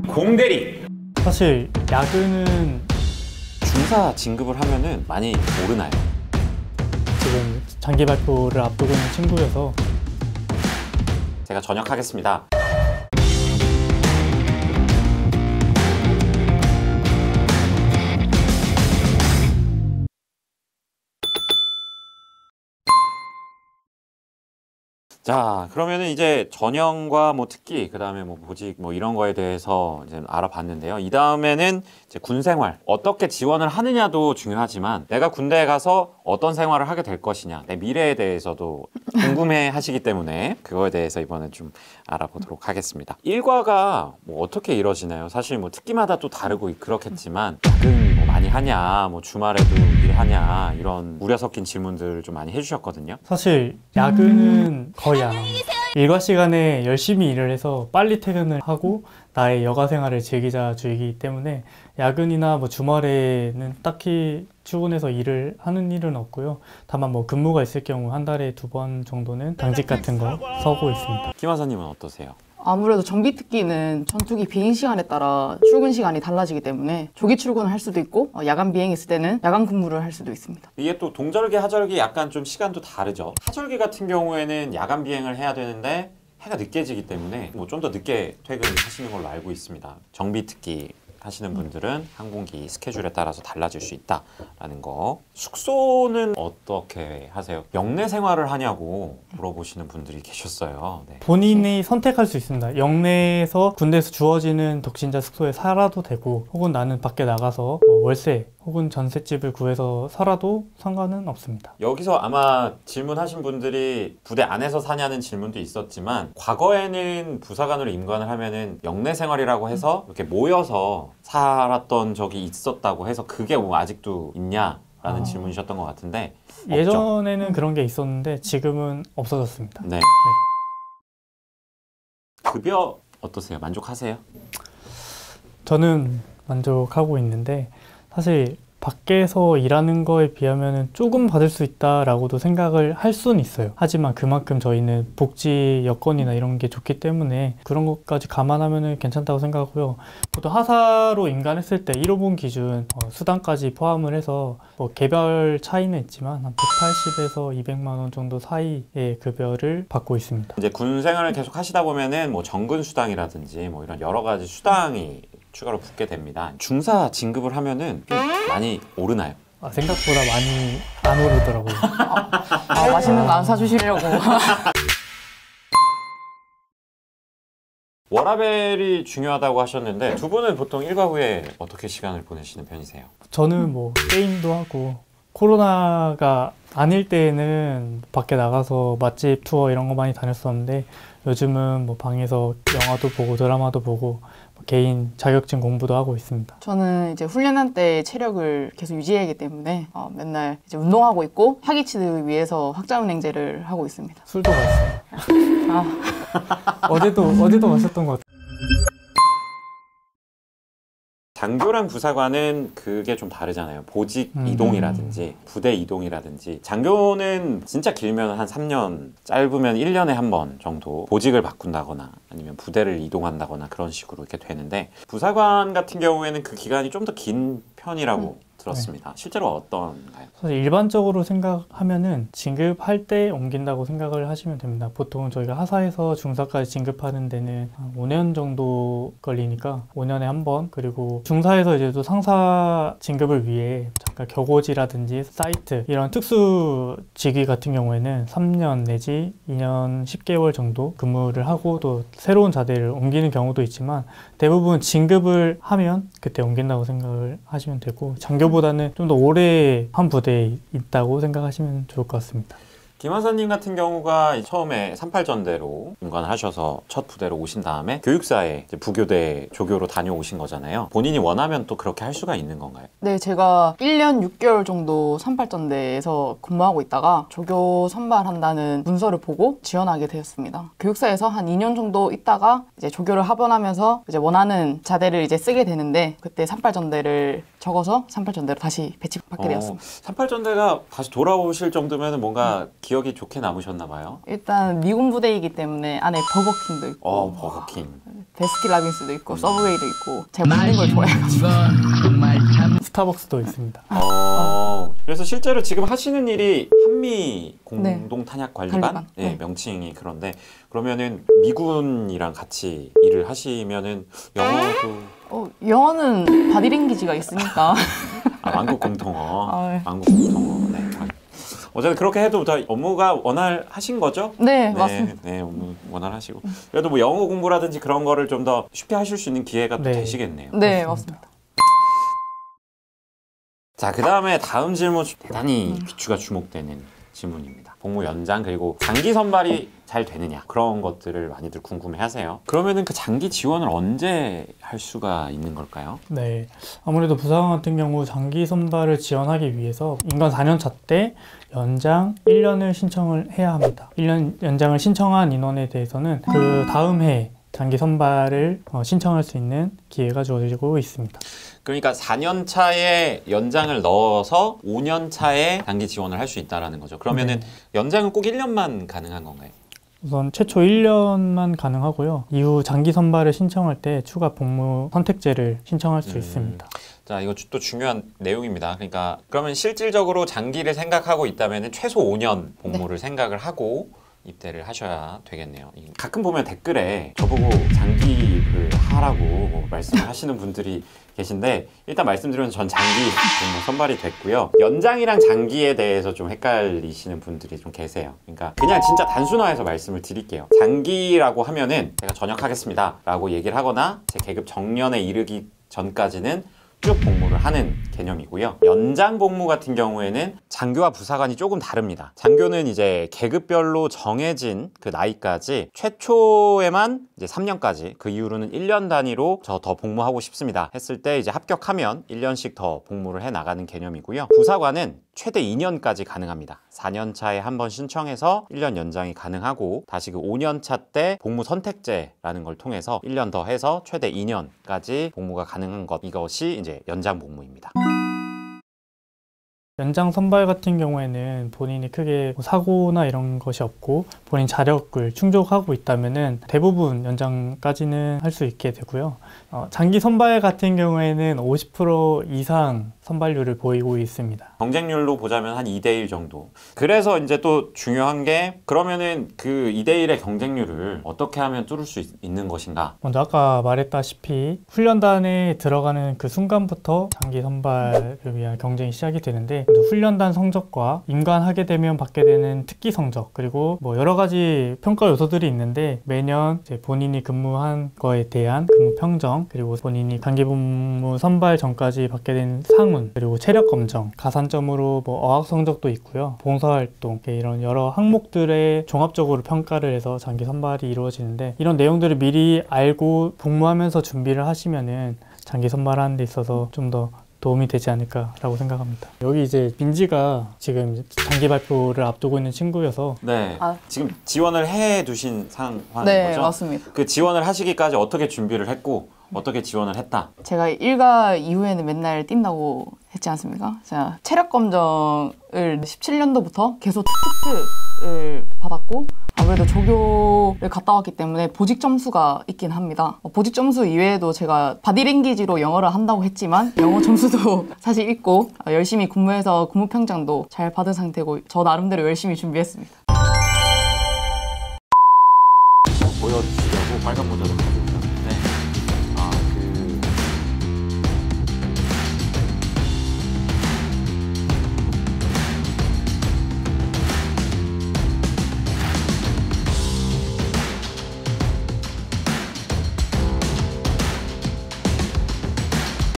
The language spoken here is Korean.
공대리. 사실 야근은 중사 진급을 하면은 많이 오르나요? 지금 장기 발표를 앞두고 있는 친구여서 제가 전역하겠습니다. 자, 그러면은 이제 전형과 뭐 특기, 그 다음에 뭐 보직 뭐 이런 거에 대해서 이제 알아봤는데요. 이 다음에는 이제 군 생활, 어떻게 지원을 하느냐도 중요하지만 내가 군대에 가서 어떤 생활을 하게 될 것이냐, 내 미래에 대해서도 궁금해 하시기 때문에 그거에 대해서 이번에 좀 알아보도록 하겠습니다. 일과가 뭐 어떻게 이루어지나요? 사실 뭐 특기마다 또 다르고 그렇겠지만 야근 뭐 많이 하냐, 뭐 주말에도 일하냐, 이런 우려 섞인 질문들을 좀 많이 해주셨거든요. 사실 야근은 거의 안 합니다. 일과 시간에 열심히 일을 해서 빨리 퇴근을 하고 나의 여가 생활을 즐기자 주의이기 때문에 야근이나 뭐 주말에는 딱히 출근해서 일을 하는 일은 없고요. 다만 뭐 근무가 있을 경우 한 달에 2번 정도는 당직 같은 거 서고 있습니다. 김하사님은 어떠세요? 아무래도 정비 특기는 전투기 비행 시간에 따라 출근 시간이 달라지기 때문에 조기 출근을 할 수도 있고 야간 비행이 있을 때는 야간 근무를 할 수도 있습니다. 이게 또 동절기, 하절기 약간 좀 시간도 다르죠. 하절기 같은 경우에는 야간 비행을 해야 되는데 해가 늦게 지기 때문에 뭐 좀 더 늦게 퇴근하시는 걸로 알고 있습니다. 정비 특기 하시는 분들은 항공기 스케줄에 따라서 달라질 수 있다라는 거. 숙소는 어떻게 하세요? 영내 생활을 하냐고 물어보시는 분들이 계셨어요. 네. 본인이 선택할 수 있습니다. 영내에서 군대에서 주어지는 독신자 숙소에 살아도 되고 혹은 나는 밖에 나가서 월세 혹은 전셋집을 구해서 살아도 상관은 없습니다. 여기서 아마 질문하신 분들이 부대 안에서 사냐는 질문도 있었지만 과거에는 부사관으로 임관을 하면은 영내 생활이라고 해서 이렇게 모여서 살았던 적이 있었다고 해서 그게 뭐 아직도 있냐라는 질문이셨던 것 같은데 예전에는 없죠? 그런 게 있었는데 지금은 없어졌습니다. 네. 급여 어떠세요? 만족하세요? 저는 만족하고 있는데 사실 밖에서 일하는 거에 비하면 조금 받을 수 있다라고도 생각을 할 수는 있어요. 하지만 그만큼 저희는 복지 여건이나 이런 게 좋기 때문에 그런 것까지 감안하면 괜찮다고 생각하고요. 보통 하사로 임관했을 때 1호분 기준 수당까지 포함을 해서 뭐 개별 차이는 있지만 한 180에서 200만 원 정도 사이의 급여를 받고 있습니다. 이제 군 생활을 계속 하시다 보면은 뭐 정근 수당이라든지 뭐 이런 여러 가지 수당이 추가로 붙게 됩니다. 중사 진급을 하면은 좀 많이 오르나요? 생각보다 많이 안 오르더라고요. 맛있는 거 안 사주시려고. 워라밸이 중요하다고 하셨는데 두 분은 보통 일과 후에 어떻게 시간을 보내시는 편이세요? 저는 뭐 게임도 하고 코로나가 아닐 때에는 밖에 나가서 맛집 투어 이런 거 많이 다녔었는데 요즘은 뭐 방에서 영화도 보고 드라마도 보고 개인 자격증 공부도 하고 있습니다. 저는 이제 훈련한 때 체력을 계속 유지해야 하기 때문에 맨날 이제 운동하고 있고 사기치기 위해서 학자은행제를 하고 있습니다. 술도 마셨어요. 어제도 마셨던 것 같아요. 장교랑 부사관은 그게 좀 다르잖아요. 보직 이동이라든지 부대 이동이라든지 장교는 진짜 길면 한 3년, 짧으면 1년에 한 번 정도 보직을 바꾼다거나 아니면 부대를 이동한다거나 그런 식으로 이렇게 되는데 부사관 같은 경우에는 그 기간이 좀 더 긴 편이라고 들었습니다. 네. 실제로 어떤가요? 사실 일반적으로 생각하면은 진급할 때 옮긴다고 생각을 하시면 됩니다. 보통 저희가 하사에서 중사까지 진급하는 데는 한 5년 정도 걸리니까 5년에 한 번, 그리고 중사에서 이제 또 상사 진급을 위해 잠깐 격오지라든지 사이트 이런 특수 직위 같은 경우에는 3년 내지 2년 10개월 정도 근무를 하고 또 새로운 자대를 옮기는 경우도 있지만 대부분 진급을 하면 그때 옮긴다고 생각을 하시면 되고 장교보다는 좀 더 오래 한 부대에 있다고 생각하시면 좋을 것 같습니다. 김하사님 같은 경우가 처음에 38전대로 임관하셔서 첫 부대로 오신 다음에 교육사에 이제 부교대 조교로 다녀오신 거잖아요. 본인이 원하면 또 그렇게 할 수가 있는 건가요? 네, 제가 1년 6개월 정도 38전대에서 근무하고 있다가 조교 선발한다는 문서를 보고 지원하게 되었습니다. 교육사에서 한 2년 정도 있다가 이제 조교를 합원하면서 이제 원하는 자대를 이제 쓰게 되는데 그때 38전대를 적어서 38전대로 다시 배치받게 되었습니다. 38전대가 다시 돌아오실 정도면 뭔가 기억이 좋게 남으셨나 봐요. 일단 미군 부대이기 때문에 안에 버거킹도 있고 버거킹. 베스킨라빈스도 있고 서브웨이도 있고 제가 먹는 걸 좋아해가지고 스타벅스도 있습니다. 그래서 실제로 지금 하시는 일이 한미 공동 탄약 관리반? 관리반. 네. 명칭이 그런데 그러면은 미군이랑 같이 일을 하시면은 영어도 영어는 바디랭귀지가 있으니까 만국 공통어. 아, 네. 만국 공통어. 네. 어쨌든 그렇게 해도 다 업무가 원활하신 거죠? 네, 맞습니다. 네, 업무 원활하시고. 그래도 뭐 영어 공부라든지 그런 거를 좀 더 쉽게 하실 수 있는 기회가 또 네. 되시겠네요. 네, 맞습니다. 자, 그 다음에 다음 질문 대단히 귀추가 주목되는 질문입니다. 복무 연장 그리고 장기 선발이 잘 되느냐 그런 것들을 많이들 궁금해하세요. 그러면은 그 장기 지원을 언제 할 수가 있는 걸까요? 네, 아무래도 부사관 같은 경우 장기 선발을 지원하기 위해서 인간 4년차 때 연장 1년을 신청을 해야 합니다. 1년 연장을 신청한 인원에 대해서는 그 다음 해 장기 선발을 신청할 수 있는 기회가 주어지고 있습니다. 그러니까 4년 차에 연장을 넣어서 5년 차에 장기 지원을 할 수 있다는 거죠. 그러면은 연장은 꼭 1년만 가능한 건가요? 우선 최초 1년만 가능하고요. 이후 장기 선발을 신청할 때 추가 복무 선택제를 신청할 수 있습니다. 자, 이거 또 중요한 내용입니다. 그러니까 그러면 실질적으로 장기를 생각하고 있다면 최소 5년 복무를 생각을 하고 입대를 하셔야 되겠네요. 가끔 보면 댓글에 저보고 장기를 하라고 말씀을 하시는 분들이 계신데 일단 말씀드리면 전 장기 복무 선발이 됐고요. 연장이랑 장기에 대해서 좀 헷갈리시는 분들이 좀 계세요. 그러니까 그냥 진짜 단순화해서 말씀을 드릴게요. 장기라고 하면은 제가 전역하겠습니다 라고 얘기를 하거나 제 계급 정년에 이르기 전까지는 쭉 복무를 하는 개념이고요. 연장 복무 같은 경우에는 장교와 부사관이 조금 다릅니다. 장교는 이제 계급별로 정해진 그 나이까지 최초에만 이제 3년까지 그 이후로는 1년 단위로 저 더 복무하고 싶습니다 했을 때 이제 합격하면 1년씩 더 복무를 해 나가는 개념이고요. 부사관은 최대 2년까지 가능합니다. 4년 차에 한 번 신청해서 1년 연장이 가능하고 다시 그 5년 차 때 복무 선택제라는 걸 통해서 1년 더 해서 최대 2년까지 복무가 가능한 것, 이것이 이제 연장 복무입니다. 연장 선발 같은 경우에는 본인이 크게 사고나 이런 것이 없고 본인 자력을 충족하고 있다면은 대부분 연장까지는 할 수 있게 되고요. 장기 선발 같은 경우에는 50% 이상 선발률을 보이고 있습니다. 경쟁률로 보자면 한 2대1 정도. 그래서 이제 또 중요한 게 그러면은 그 2대1의 경쟁률을 어떻게 하면 뚫을 수 있는 것인가? 먼저 아까 말했다시피 훈련단에 들어가는 그 순간부터 장기 선발을 위한 경쟁이 시작이 되는데 먼저 훈련단 성적과 임관하게 되면 받게 되는 특기 성적 그리고 뭐 여러 가지 평가 요소들이 있는데 매년 이제 본인이 근무한 거에 대한 근무 평정 그리고 본인이 단기 복무 선발 전까지 받게 된 상훈 그리고 체력 검정 가산점으로 뭐 어학 성적도 있고요. 봉사활동 이런 여러 항목들의 종합적으로 평가를 해서 장기 선발이 이루어지는데 이런 내용들을 미리 알고 복무하면서 준비를 하시면은 장기 선발하는 데 있어서 좀 더 도움이 되지 않을까라고 생각합니다. 여기 이제 민지가 지금 장기 발표를 앞두고 있는 친구여서 네. 아. 지금 지원을 해 두신 상황인 네, 거죠? 맞습니다. 그 지원을 하시기까지 어떻게 준비를 했고 어떻게 지원을 했다? 제가 일과 이후에는 맨날 뛴다고 했지 않습니까? 제가 체력 검정을 17년도부터 계속 특특을 받았고 아무래도 조교를 갔다 왔기 때문에 보직 점수가 있긴 합니다. 보직 점수 이외에도 제가 바디랭귀지로 영어를 한다고 했지만 영어 점수도 사실 있고 열심히 근무해서 근무 평장도 잘 받은 상태고 저 나름대로 열심히 준비했습니다.